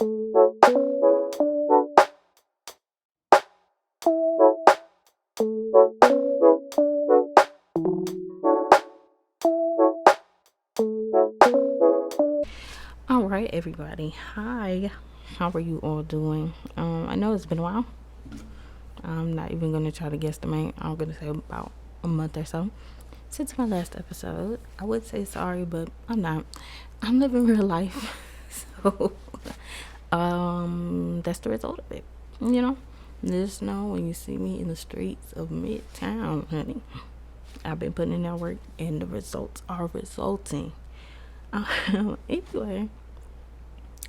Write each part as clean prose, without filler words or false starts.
All right, everybody. Hi. How are you all doing? I know it's been a while. I'm not even going to try to guesstimate. I'm going to say about a month or so since my last episode. I would say sorry, but I'm not. I'm living real life. So, that's the result of it. You know, just know when you see me in the streets of Midtown, honey, I've been putting in that work and the results are resulting. Anyway,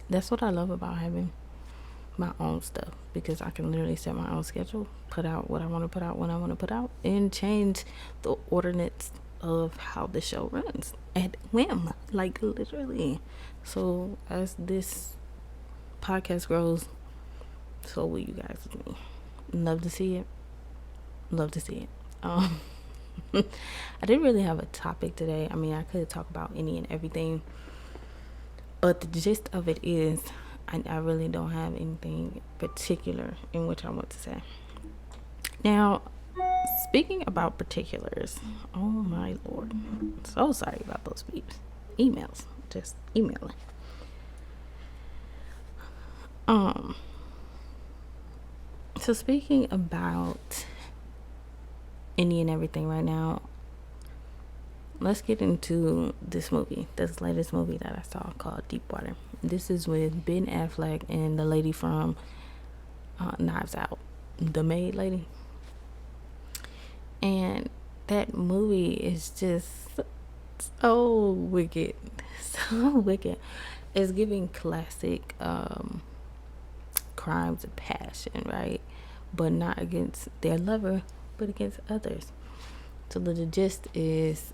that's what I love about having my own stuff because I can literally set my own schedule, put out what I want to put out when I want to put out, and change the ordinance of how the show runs at whim, like literally. So as this podcast grows, so will you guys with me. Love to see it. Love to see it. I didn't really have a topic today. I mean, I could talk about any and everything, but the gist of it is I really don't have anything particular in which I want to say. Now, speaking about particulars, oh my lord, so sorry about those beeps. Emails, just emailing. So speaking about any and everything right now, let's get into this latest movie that I saw called Deepwater. This is with Ben Affleck and the lady from Knives Out, the maid lady. And that movie is just so wicked. So wicked. It's giving classic crimes of passion, right? But not against their lover, but against others. So the gist is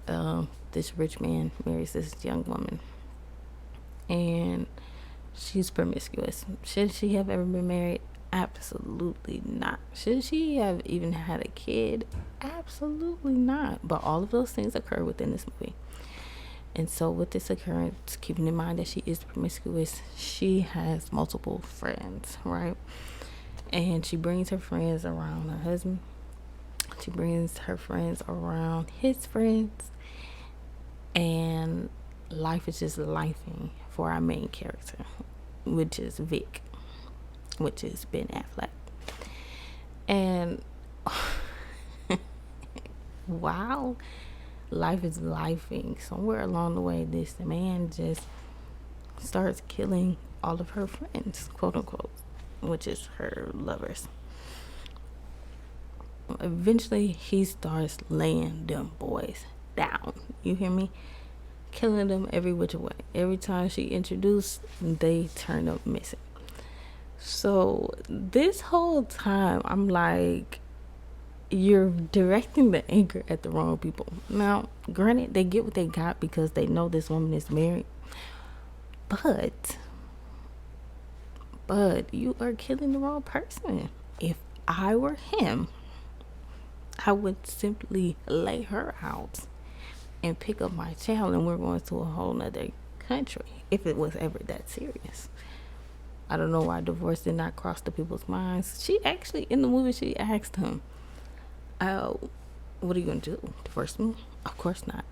this rich man marries this young woman. And she's promiscuous. Should she have ever been married? Absolutely not. Should she have even had a kid? Absolutely not. But all of those things occur within this movie. And so with this occurrence, keeping in mind that she is promiscuous, she has multiple friends, right? And she brings her friends around her husband. She brings her friends around his friends. And life is just lifing for our main character, which is Vic, which is Ben Affleck. And wow, life is lifing. Somewhere along the way, this man just starts killing all of her friends, quote unquote, which is her lovers. Eventually, he starts laying them boys down. You hear me? Killing them every which way. Every time she introduced, they turn up missing. So this whole time, I'm like, you're directing the anger at the wrong people. Now, granted, they get what they got because they know this woman is married. But you are killing the wrong person. If I were him, I would simply lay her out and pick up my child, and we're going to a whole nother country if it was ever that serious. I don't know why divorce did not cross the people's minds. She actually, in the movie, she asked him, what are you going to do? Divorce me? Of course not.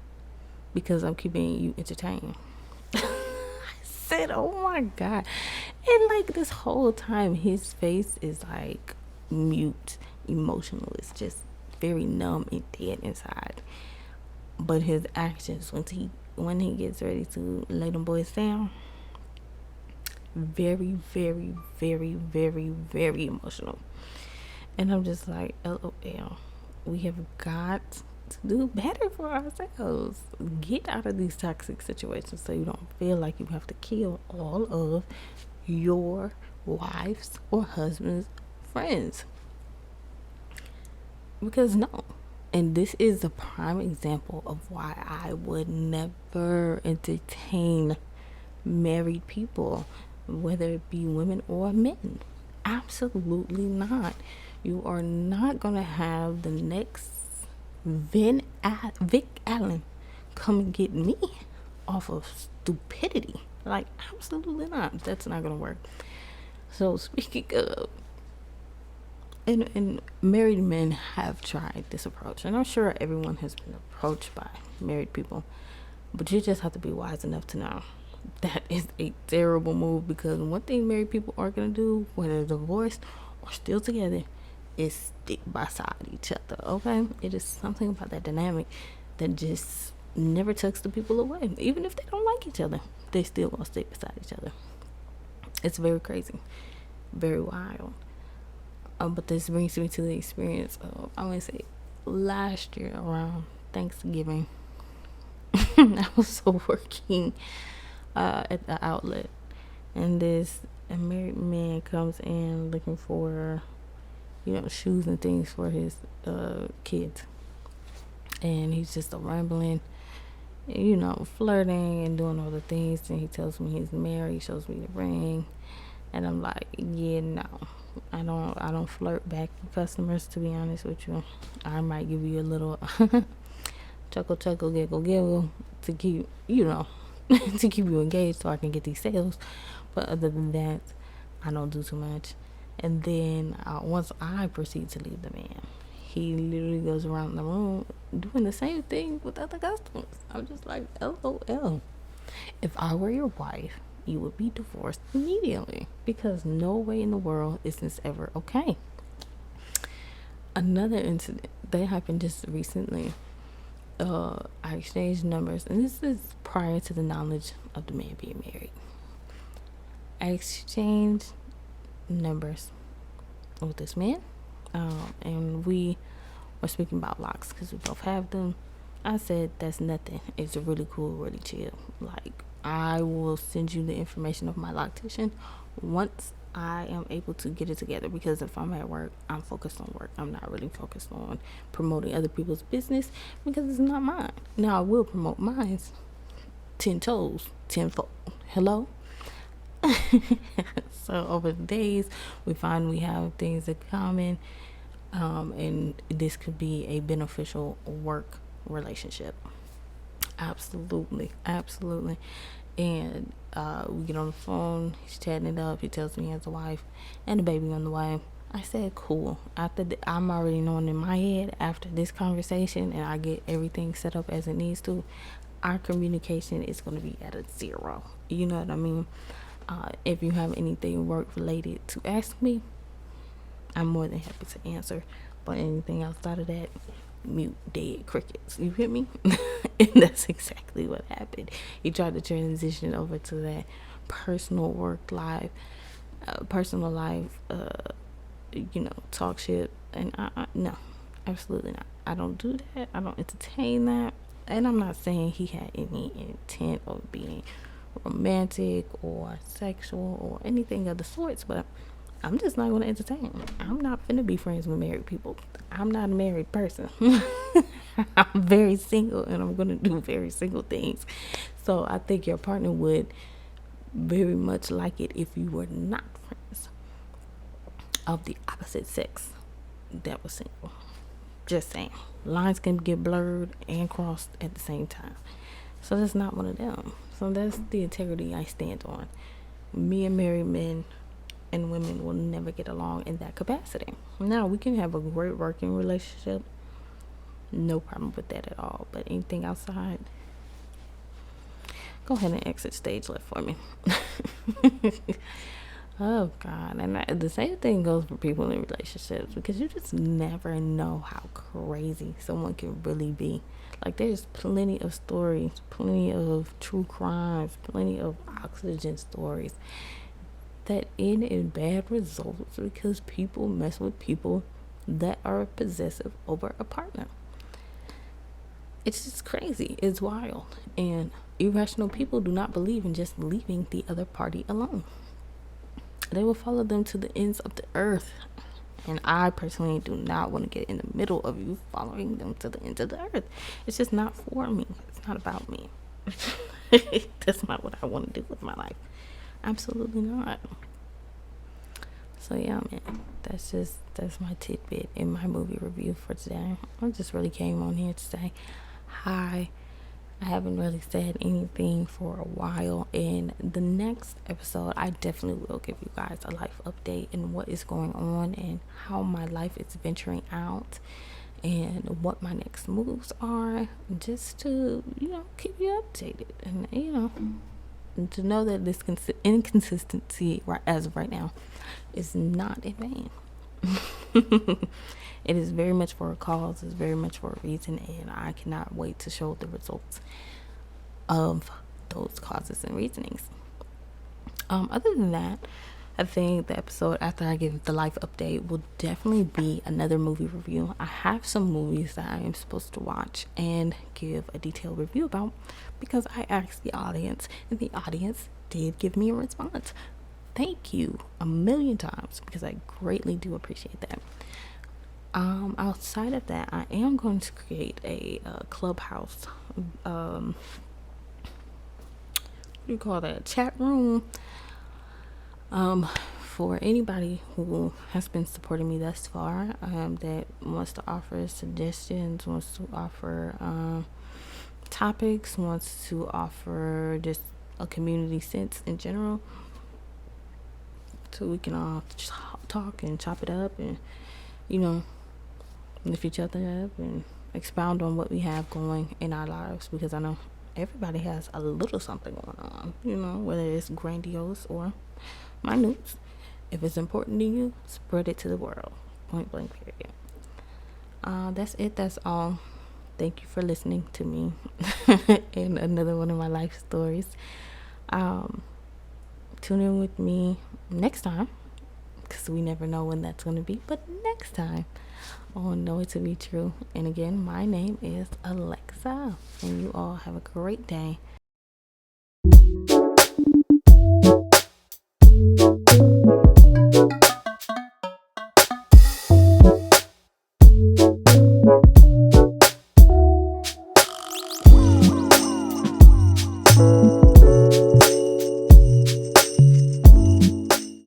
Because I'm keeping you entertained. I said, oh my God. And like this whole time, his face is like mute, emotional. It's just very numb and dead inside. But his actions, when he gets ready to lay them boys down, very, very, very, very, very emotional. And I'm just like, LOL. We have got to do better for ourselves. Get out of these toxic situations so you don't feel like you have to kill all of your wife's or husband's friends. Because no. And this is a prime example of why I would never entertain married people, whether it be women or men. Absolutely not. You are not going to have the next Vic Allen come and get me off of stupidity. Like, absolutely not. That's not gonna work. So speaking of, and married men have tried this approach, and I'm sure everyone has been approached by married people, but you just have to be wise enough to know that is a terrible move, because one thing married people are gonna do, whether divorced or still together, is stick beside each other. Okay, it is something about that dynamic that just never tucks the people away. Even if they don't like each other, they still gonna stick beside each other. It's very crazy, very wild. But this brings me to the experience of, I want to say, last year around Thanksgiving. I was working at the outlet, and this a married man comes in looking for, shoes and things for his kids, and he's just a rambling, flirting and doing all the things. And he tells me he's married, shows me the ring, and I'm like, yeah, no. I don't flirt back with customers, to be honest with you. I might give you a little chuckle, giggle to keep, to keep you engaged so I can get these sales. But other than that, I don't do too much. And then once I proceed to leave the man, he literally goes around the room doing the same thing with other customers. I'm just like, LOL. If I were your wife, you would be divorced immediately, because no way in the world is this ever okay. Another incident that happened just recently, I exchanged numbers, and this is prior to the knowledge of the man being married. I exchanged numbers with this man, and we were speaking about locks because we both have them. I said, that's nothing. It's really cool, really chill. Like, I will send you the information of my loctician once I am able to get it together, because if I'm at work, I'm focused on work. I'm not really focused on promoting other people's business, because it's not mine. Now, I will promote mine 10 toes, tenfold. Hello? So over the days, we find we have things in common, and this could be a beneficial work relationship. Absolutely. And we get on the phone, he's chatting it up, he tells me he has a wife and a baby on the way. I said, cool. I'm already knowing in my head, after this conversation and I get everything set up as it needs to, our communication is going to be at a 0. You know what I mean? If you have anything work related to ask me, I'm more than happy to answer. But anything outside of that, mute, dead, crickets. You hear me? And that's exactly what happened. He tried to transition over to that personal personal life, talk shit. And no, absolutely not. I don't do that. I don't entertain that. And I'm not saying he had any intent of being romantic or sexual or anything of the sorts, but I'm just not going to entertain. I'm not finna be friends with married people. I'm not a married person. I'm very single, and I'm going to do very single things. So I think your partner would very much like it if you were not friends of the opposite sex that was single. Just saying. Lines can get blurred and crossed at the same time. So that's not one of them. So that's the integrity I stand on. Me and married men and women will never get along in that capacity. Now, we can have a great working relationship. No problem with that at all. But anything outside, go ahead and exit stage left for me. Oh, God. And the same thing goes for people in relationships, because you just never know how crazy someone can really be. Like, there's plenty of stories, plenty of true crimes, plenty of oxygen stories that end in bad results because people mess with people that are possessive over a partner. It's just crazy. It's wild. And irrational people do not believe in just leaving the other party alone. They will follow them to the ends of the earth. And I personally do not want to get in the middle of you following them to the ends of the earth. It's just not for me. It's not about me. That's not what I want to do with my life. Absolutely not. So yeah, man, that's my tidbit in my movie review for today. I just really came on here to say hi, I haven't really said anything for a while. In the next episode, I definitely will give you guys a life update and what is going on and how my life is venturing out and what my next moves are, just to, keep you updated and, and to know that this inconsistency right as of right now is not in vain. It is very much for a cause, it's very much for a reason, and I cannot wait to show the results of those causes and reasonings. Other than that, I think the episode after I give the life update will definitely be another movie review. I have some movies that I am supposed to watch and give a detailed review about because I asked the audience, and the audience did give me a response. Thank you a million times, because I greatly do appreciate that. Outside of that, I am going to create a clubhouse, what do you call that, chat room, for anybody who has been supporting me thus far, that wants to offer suggestions, wants to offer topics, wants to offer just a community sense in general, so we can all talk and chop it up and, lift each other up and expound on what we have going in our lives, because I know everybody has a little something going on, whether it's grandiose or minute. If it's important to you, spread it to the world. Point blank, period. That's it. That's all. Thank you for listening to me in another one of my life stories. Tune in with me next time, because we never know when that's going to be, but next time on Know It to Be True. And again, my name is Alexa, and you all have a great day.